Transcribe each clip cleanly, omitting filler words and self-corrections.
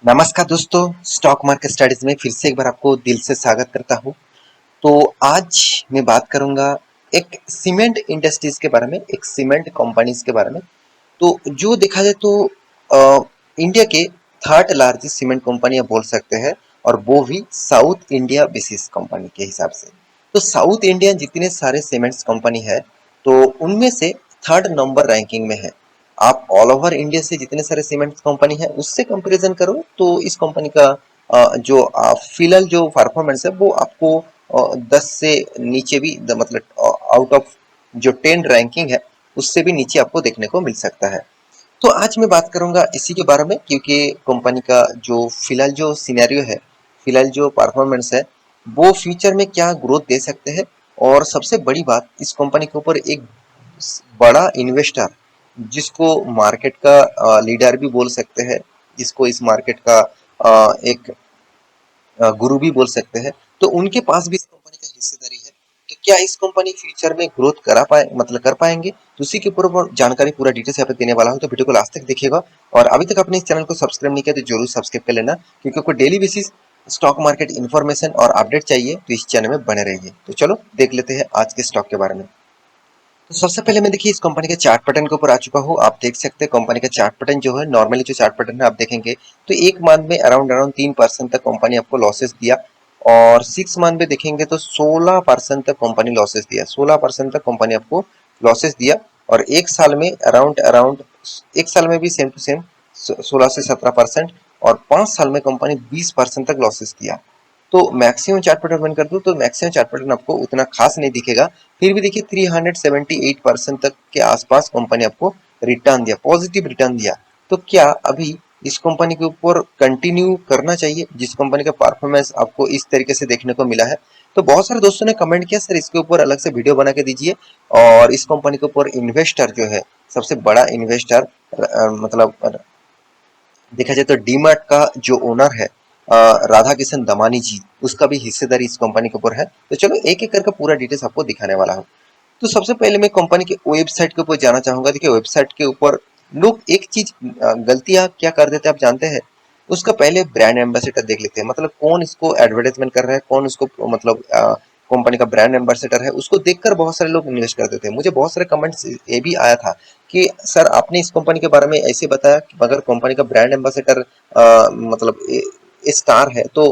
नमस्कार दोस्तों, stock market studies में फिर से एक बार आपको दिल से स्वागत करता हूं। तो आज मैं बात करूंगा एक सीमेंट इंडस्ट्रीज के बारे में, एक सीमेंट कंपनीज के बारे में। तो जो देखा जाए तो इंडिया के थर्ड लार्जेस्ट सीमेंट कंपनी आप बोल सकते हैं, और वो भी साउथ इंडिया बेसिस कंपनी के हिसाब से। तो साउथ इंडिया जितने सारे सीमेंट्स कंपनी है, तो उनमें से थर्ड नंबर रैंकिंग में है। आप ऑल ओवर इंडिया से जितने सारे सीमेंट कंपनी है उससे कंपैरिजन करो तो इस कंपनी का जो फिलहाल जो परफॉर्मेंस है वो आपको 10 से नीचे भी मतलब आउट ऑफ जो 10 रैंकिंग है उससे भी नीचे आपको देखने को मिल सकता है। तो आज मैं बात करूंगा इसी के बारे में, क्योंकि कंपनी का जो फिलहाल जो सिनेरियो है, फिलहाल जो परफॉर्मेंस है, वो फ्यूचर में क्या ग्रोथ दे सकते हैं। और सबसे बड़ी बात, इस कंपनी के ऊपर एक बड़ा इन्वेस्टर, जिसको मार्केट का लीडर भी बोल सकते हैं, जिसको इस मार्केट का एक गुरु भी बोल सकते हैं, तो उनके पास भी इस कंपनी का हिस्सेदारी है। तो क्या इस कंपनी फ्यूचर में ग्रोथ करा पाए, मतलब कर पाएंगे, तो उसी के ऊपर वो जानकारी पूरा डिटेल्स यहाँ पे देने वाला हूँ। तो वीडियो को लास्ट तक देखिएगा। और अभी तक आपने इस चैनल को सब्सक्राइब नहीं किया तो जरूर सब्सक्राइब कर लेना, क्योंकि आपको daily basis stock market information और अपडेट चाहिए तो इस चैनल में बने रहिए। तो चलो देख लेते हैं आज के स्टॉक के बारे में। तो सबसे पहले मैं देखिए इस कंपनी के चार्ट पैटर्न के ऊपर आ चुका हूँ। आप देख सकते हैं कंपनी का चार्ट पैटर्न जो है, नॉर्मली जो चार्ट पैटर्न है आप देखेंगे तो एक मंथ में अराउंड अराउंड 3% तक कंपनी आपको लॉसेस दिया, और 6 मंथ में देखेंगे तो 16% तक कंपनी लॉसेस दिया, 16% तक कंपनी आपको लॉसेस दिया। और एक साल में अराउंड अराउंड एक साल में भी सेम टू सेम 16 से 17%, और 5 साल में कंपनी 20% तक लॉसेस दिया। तो मैक्सिमम चार्ट पैटर्न बंद कर दो तो मैक्सिमम चार्ट पैटर्न आपको उतना खास नहीं दिखेगा। फिर भी देखिए 378% तक के आसपास कंपनी आपको रिटर्न दिया, पॉजिटिव रिटर्न दिया। तो क्या अभी इस कंपनी के ऊपर कंटिन्यू करना चाहिए, जिस कंपनी का परफॉर्मेंस आपको इस तरीके से देखने को मिला है? तो बहुत सारे दोस्तों ने कमेंट किया सर इसके ऊपर अलग से वीडियो बना के दीजिए। और इस कंपनी के ऊपर इन्वेस्टर जो है, सबसे बड़ा इन्वेस्टर मतलब देखा जाए तो डीमार्ट का जो ओनर है राधा किशन दमानी जी, उसका भी हिस्सेदारी इस कंपनी के ऊपर है। तो चलो एक एक करके पूरा डिटेल्स आपको दिखाने वाला हूँ। तो सबसे पहले मैं कंपनी के वेबसाइट के ऊपर जाना चाहूंगा। देखिए वेबसाइट के ऊपर लोग एक चीज गलतियां क्या कर देते हैं आप जानते हैं? उसका पहले ब्रांड एम्बेसडर देख लेते हैं, मतलब कौन इसको एडवर्टाइजमेंट कर रहा है, कौन उसको मतलब कंपनी का ब्रांड एम्बेसडर है, उसको देखकर बहुत सारे लोग इन्वेस्ट कर देते हैं। मुझे बहुत सारे कमेंट्स ये भी आया था कि सर आपने इस कंपनी के बारे में ऐसे बताया कि अगर कंपनी का ब्रांड एम्बेसडर मतलब स्टार है तो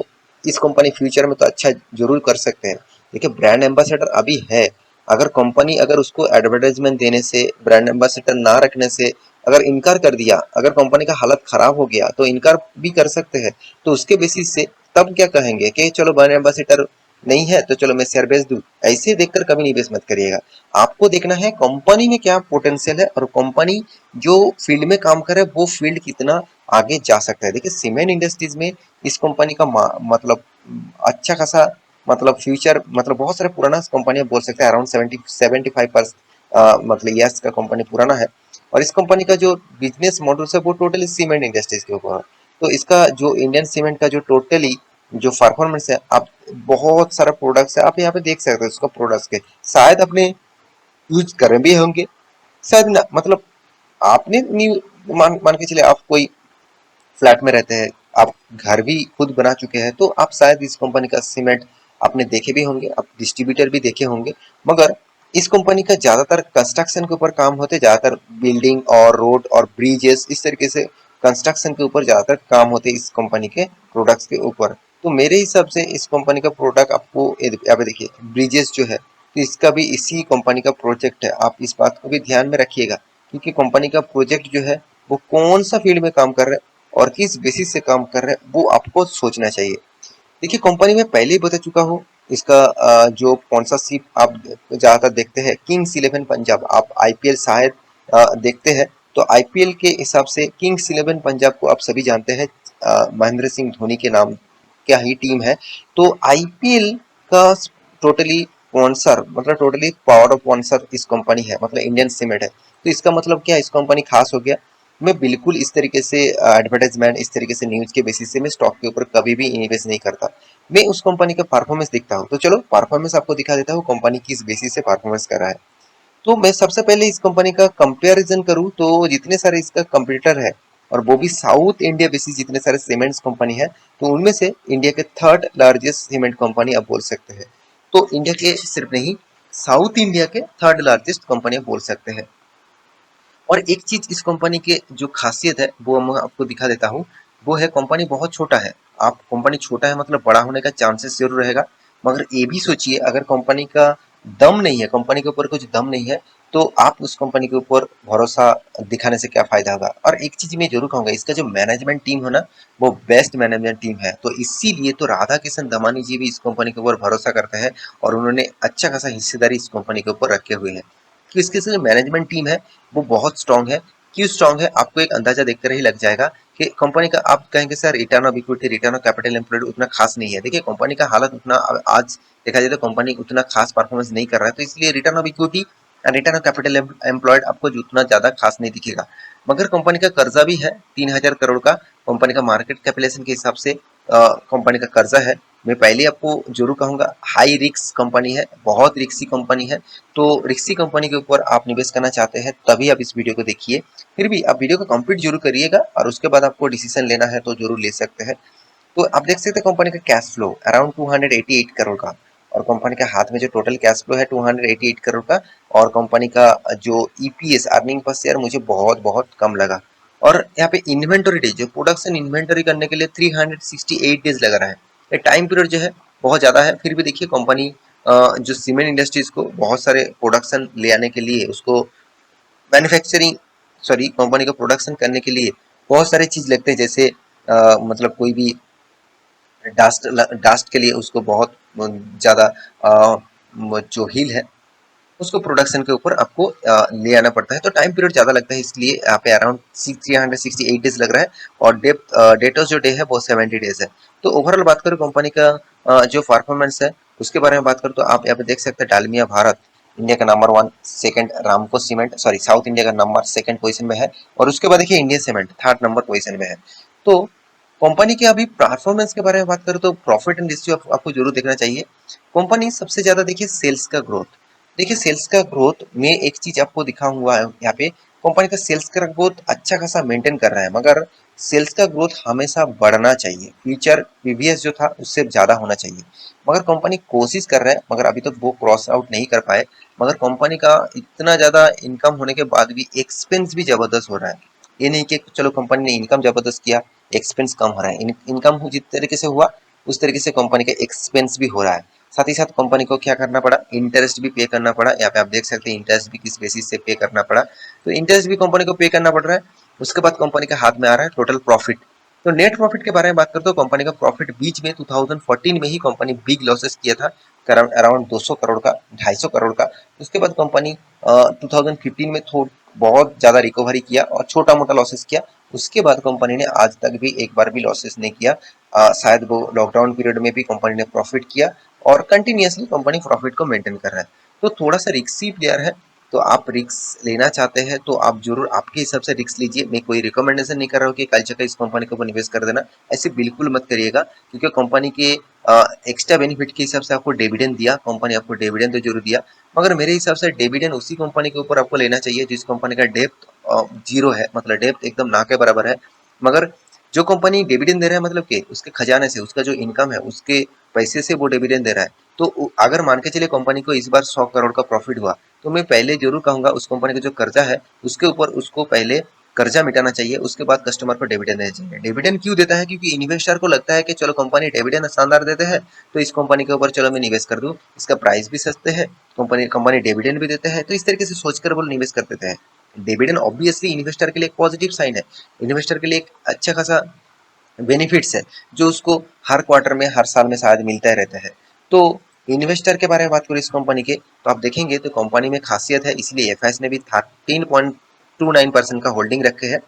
इस कंपनी फ्यूचर में तो अच्छा जरूर कर सकते हैं। देखिए ब्रांड एम्बेसडर अभी है, अगर कंपनी अगर उसको एडवर्टाइजमेंट देने से, ब्रांड एम्बेसडर ना रखने से अगर इनकार कर दिया, अगर कंपनी का हालत खराब हो गया तो इनकार भी कर सकते हैं। तो उसके बेसिस से तब क्या कहेंगे कि चलो ब्रांड एम्बेसडर नहीं है तो चलो मैं शेयर बेच दूं, ऐसे देखकर कभी निवेश मत करिएगा। आपको देखना है कंपनी में क्या पोटेंशियल है, और कंपनी जो फील्ड में काम करे वो फील्ड कितना आगे जा सकता है। देखिए सीमेंट इंडस्ट्रीज में इस कंपनी का मतलब अच्छा खासा मतलब फ्यूचर, मतलब बहुत सारे पुराना कंपनी बोल सकते हैं, अराउंड 75% मतलब यस का कंपनी पुराना है। और इस कंपनी का जो बिजनेस मॉडल है वो टोटली सीमेंट इंडस्ट्रीज के ऊपर है। तो इसका जो इंडियन सीमेंट का जो टोटली जो परफॉर्मेंस है, आप बहुत सारा प्रोडक्ट्स है आप यहाँ पे देख सकते हो, उसका प्रोडक्ट्स के शायद अपने यूज करे भी होंगे, शायद ना, मतलब आपने नहीं मान के चले, आप कोई फ्लैट में रहते हैं, आप घर भी खुद बना चुके हैं, तो आप शायद इस कंपनी का सीमेंट आपने देखे भी होंगे, आप डिस्ट्रीब्यूटर भी देखे होंगे। मगर इस कंपनी का ज्यादातर कंस्ट्रक्शन के ऊपर काम होते, ज्यादातर बिल्डिंग और रोड और ब्रिजेस इस तरीके से कंस्ट्रक्शन के ऊपर ज्यादातर काम होते इस कंपनी के प्रोडक्ट्स के ऊपर। तो मेरे हिसाब से इस कंपनी का प्रोडक्ट आपको यहाँ पे देखिए ब्रिजेस जो है, तो इसका भी इसी कंपनी का प्रोजेक्ट है। आप इस बात को भी ध्यान में रखिएगा, क्योंकि कंपनी का प्रोजेक्ट जो है वो कौन सा फील्ड में काम कर रहा है और किस बेसिस से काम कर रहे हैं वो आपको सोचना चाहिए। देखिए कंपनी में पहले ही बता चुका हूँ, इसका जो स्पॉन्सरशिप आप ज्यादातर देखते हैं किंग्स इलेवन पंजाब, आप आईपीएल शायद देखते हैं, तो आईपीएल के हिसाब से किंग्स इलेवन पंजाब को आप सभी जानते हैं, महेंद्र सिंह धोनी के नाम क्या ही टीम है। तो आईपीएल का टोटली स्पॉन्सर, मतलब टोटली पावर ऑफ स्पॉन्सर इस कंपनी है, मतलब इंडियन सीमेंट है। तो इसका मतलब क्या, इस कंपनी खास हो गया। मैं बिल्कुल इस तरीके से एडवर्टाइजमेंट, इस तरीके से न्यूज के बेसिस से मैं स्टॉक के ऊपर कभी भी इन्वेस्ट नहीं करता। मैं उस कंपनी का परफॉर्मेंस देखता हूँ। तो चलो परफॉर्मेंस आपको दिखा देता हूँ, कंपनी किस बेसिस से परफॉर्मेंस कर रहा है। तो मैं सबसे पहले इस कंपनी का कंपैरिजन करूँ तो जितने सारे इसका कंपटीटर है, और वो भी साउथ इंडिया बेसिस जितने सारे सीमेंट्स कंपनी है, तो उनमें से इंडिया के थर्ड लार्जेस्ट सीमेंट कंपनी आप बोल सकते हैं। तो इंडिया के सिर्फ नहीं, साउथ इंडिया के थर्ड लार्जेस्ट कंपनी आप बोल सकते हैं। और एक चीज इस कंपनी के जो खासियत है वो मैं आपको दिखा देता हूँ, वो है कंपनी बहुत छोटा है। आप कंपनी छोटा है मतलब बड़ा होने का चांसेस जरूर रहेगा, मगर ये भी सोचिए अगर कंपनी का दम नहीं है, कंपनी के ऊपर कुछ दम नहीं है, तो आप उस कंपनी के ऊपर भरोसा दिखाने से क्या फायदा होगा। और एक चीज मैं जरूर कहूंगा, इसका जो मैनेजमेंट टीम है ना, वो बेस्ट मैनेजमेंट टीम है। तो इसीलिए तो राधा किशन दमानी जी भी इस कंपनी के ऊपर भरोसा करते हैं और उन्होंने अच्छा खासा हिस्सेदारी इस कंपनी के ऊपर रखे हुए हैं। कि इसकी जो मैनेजमेंट टीम है वो बहुत स्ट्रांग है। क्यों स्ट्रांग है आपको एक अंदाजा देखकर ही लग जाएगा कि कंपनी का, आप कहेंगे sir return of equity, return of capital employed उतना खास नहीं है। देखिए कंपनी का हालत उतना आज देखा जाए तो कंपनी उतना खास परफॉर्मेंस नहीं कर रहा है, तो इसलिए रिटर्न ऑफ इक्विटी और रिटर्न ऑफ कैपिटल एम्प्लॉयड आपको उतना ज्यादा खास नहीं दिखेगा। मगर कंपनी का कर्जा भी है 3000 करोड़ का, कंपनी का मार्केट कैपिटलाइजेशन के हिसाब से कंपनी का कर्जा है। मैं पहले आपको जरूर कहूंगा हाई रिस्क कंपनी है, बहुत रिस्की कंपनी है। तो रिक्सी कंपनी के ऊपर आप निवेश करना चाहते हैं तभी आप इस वीडियो को देखिए। फिर भी आप वीडियो को कंप्लीट जरूर करिएगा और उसके बाद आपको डिसीजन लेना है तो जरूर ले सकते हैं। तो आप देख सकते हैं कंपनी का कैश फ्लो अराउंड 288 करोड़ का, और कंपनी के हाथ में जो टोटल कैश फ्लो है 288 करोड़ का। और कंपनी का जो ईपीएस अर्निंग पर शेयर मुझे बहुत बहुत कम लगा। और यहाँ पे इन्वेंटरी डेज, जो प्रोडक्शन इन्वेंटरी करने के लिए 368 डेज लग रहा है। ये टाइम पीरियड जो है बहुत ज्यादा है। फिर भी देखिए कंपनी जो सीमेंट इंडस्ट्रीज को बहुत सारे प्रोडक्शन ले आने के लिए, उसको मैन्युफैक्चरिंग सॉरी कंपनी को प्रोडक्शन करने के लिए बहुत सारे चीज लगते हैं। जैसे मतलब कोई भी डास्ट डास्ट के लिए उसको बहुत ज्यादा जो हिल है उसको प्रोडक्शन के ऊपर आपको ले आना पड़ता है, तो टाइम पीरियड ज्यादा लगता है। इसलिए यहाँ पे अराउंड 368 डेज लग रहा है। और डेटर्स जो डे है वो 70 डेज है। तो ओवरऑल बात करें कंपनी का जो परफॉर्मेंस है उसके बारे में बात करें, तो आप यहाँ पे देख सकते हैं डालमिया भारत इंडिया का नंबर 1, सेकंड रामको सीमेंट सॉरी साउथ इंडिया का नंबर सेकंड पोजीशन में है। और उसके बाद देखिए Indian cement third number position में है। तो कंपनी के अभी परफॉर्मेंस के बारे में बात करें तो प्रॉफिट एंड रेशियो आपको जरूर देखना चाहिए। कंपनी सबसे ज्यादा देखिए सेल्स का ग्रोथ, देखिए सेल्स का ग्रोथ में एक चीज आपको दिखाऊंगा यहाँ पे, कंपनी का सेल्स का ग्रोथ अच्छा खासा मेंटेन कर रहा है, मगर सेल्स का ग्रोथ हमेशा बढ़ना चाहिए। फ्यूचर प्रीवियस जो था उससे ज्यादा होना चाहिए। मगर कंपनी कोशिश कर रहा है, मगर अभी तक वो क्रॉस आउट नहीं कर पाए। मगर कंपनी का इतना ज्यादा इनकम होने के बाद भी एक्सपेंस भी जबरदस्त हो रहा है। ये नहीं कि चलो कंपनी ने इनकम जबरदस्त किया, एक्सपेंस कम हो रहा है। इनकम जिस तरीके से हुआ उस तरीके से कंपनी का एक्सपेंस भी हो रहा है। साथ ही साथ कंपनी को क्या करना पड़ा, इंटरेस्ट भी पे करना पड़ा। यहाँ पे आप देख सकते हैं इंटरेस्ट भी किस बेसिस से पे करना पड़ा, तो इंटरेस्ट भी कंपनी को पे करना पड़ रहा है। उसके बाद कंपनी के हाथ में आ रहा है टोटल प्रॉफिट। तो नेट प्रॉफिट के बारे में बात करते हो, कंपनी का प्रॉफिट बीच में 2014 में ही कंपनी बिग लॉसेस किया था अराउंड 200 करोड़ का, 250 करोड़ का। उसके बाद कंपनी 2015 में बहुत ज्यादा रिकवरी किया और छोटा मोटा लॉसेस किया। उसके बाद कंपनी ने आज तक भी एक बार भी लॉसेस नहीं किया। शायद वो लॉकडाउन पीरियड में भी कंपनी ने प्रॉफिट किया और कंटिन्यूअसली कंपनी प्रॉफिट को मेंटेन कर रहा है। तो थोड़ा सा रिस्की प्लेयर है। तो आप रिस्क लेना चाहते हैं तो आप जरूर आपके हिसाब से रिस्क लीजिए। मैं कोई रिकमेंडेशन नहीं कर रहा हूँ कि कल चक्कर इस कंपनी के ऊपर निवेश कर देना, ऐसे बिल्कुल मत करिएगा। क्योंकि कंपनी के एक्स्ट्रा बेनिफिट के हिसाब से आपको डिविडेंड दिया, कंपनी आपको डिविडेंड तो जरूर दिया, मगर मेरे हिसाब से डिविडेंड उसी कंपनी के ऊपर आपको लेना चाहिए जिस कंपनी का डेप्थ जीरो है, मतलब डेप्थ एकदम ना के बराबर है। मगर जो कंपनी डिविडेंड दे रहा है मतलब कि उसके खजाने से, उसका जो इनकम है उसके पैसे से वो डिविडेंड दे रहा है। तो अगर मान के चलिए कंपनी को इस बार 100 करोड़ का प्रॉफिट हुआ, तो मैं पहले जरूर कहूंगा उस कंपनी का जो कर्जा है उसके ऊपर उसको पहले कर्जा मिटाना चाहिए, उसके बाद कस्टमर को डिविडेंड देना चाहिए। डिविडेंड क्यों देता है, क्योंकि इन्वेस्टर को लगता है कि चलो कंपनी डिविडेंड शानदार देते हैं तो इस कंपनी के ऊपर चलो मैं निवेश कर दूं, इसका प्राइस भी सस्ते है, कंपनी कंपनी डिविडेंड भी देते हैं, तो इस तरीके से सोचकर वो निवेश कर देते हैं। डिविडेंड ऑब्वियसली इन्वेस्टर के लिए एक पॉजिटिव साइन है, इन्वेस्टर के लिए एक अच्छा खासा बेनिफिट्स है जो उसको हर क्वार्टर में हर साल में शायद मिलता रहता है। तो इन्वेस्टर के बारे में बात करें इस कंपनी के, तो आप देखेंगे तो कंपनी में खासियत है, इसलिए एफआईएस ने भी 13.29% का होल्डिंग रखे हैं।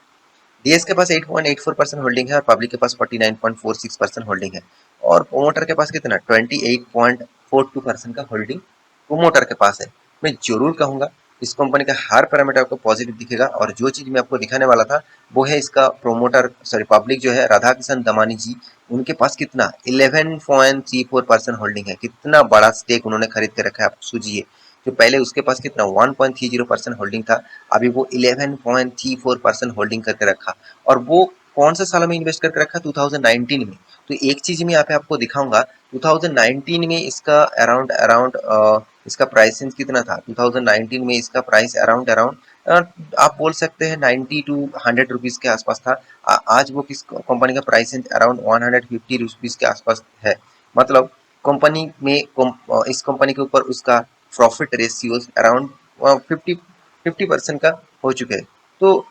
डीएस के पास 8.84% होल्डिंग है और पब्लिक के पास 49.46% होल्डिंग है। और प्रोमोटर के पास कितना 28.42% का होल्डिंग प्रोमोटर के पास है। मैं जरूर कहूंगा इस कंपनी का हर पैरामीटर आपको पॉजिटिव दिखेगा। और जो चीज मैं आपको दिखाने वाला था वो है इसका प्रोमोटर सॉरी पब्लिक जो है राधा किशन दमानी जी, उनके पास कितना 11.34% होल्डिंग है। कितना बड़ा स्टेक उन्होंने खरीद के रखा है आप सोचिए। जो पहले उसके पास कितना 1.30% होल्डिंग था, अभी वो 11.34% होल्डिंग करके रखा। और वो कौन सा साल में इन्वेस्ट करके रखा? 2019 में। तो एक चीज मैं यहाँ पे आपको दिखाऊंगा, 2019 में इसका अराउंड अराउंड इसका प्राइस रेंज कितना था? 2019 में इसका प्राइस अराउंड अराउंड आप बोल सकते हैं 90 टू 100 रुपीज के आसपास था। आज वो किस कंपनी का प्राइस रेंज अराउंड 150 रुपीज के आसपास है। मतलब कंपनी में इस कंपनी के ऊपर उसका प्रॉफिट रेशियो अराउंड 50% का हो चुके हैं। तो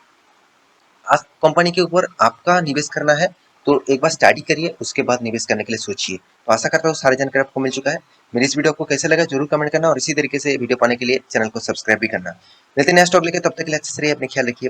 आज कंपनी के ऊपर आपका निवेश करना है तो एक बार स्टडी करिए, उसके बाद निवेश करने के लिए सोचिए। तो आशा करता हूँ सारी जानकारी आपको मिल चुका है। मेरी इस वीडियो आपको कैसे लगा जरूर कमेंट करना, और इसी तरीके से वीडियो पाने के लिए चैनल को सब्सक्राइब भी करना। मिलते हैं नेक्स्ट टॉपिक लेके, तब तक के लिए अच्छे से रहिए, अपने ख्याल रखिए।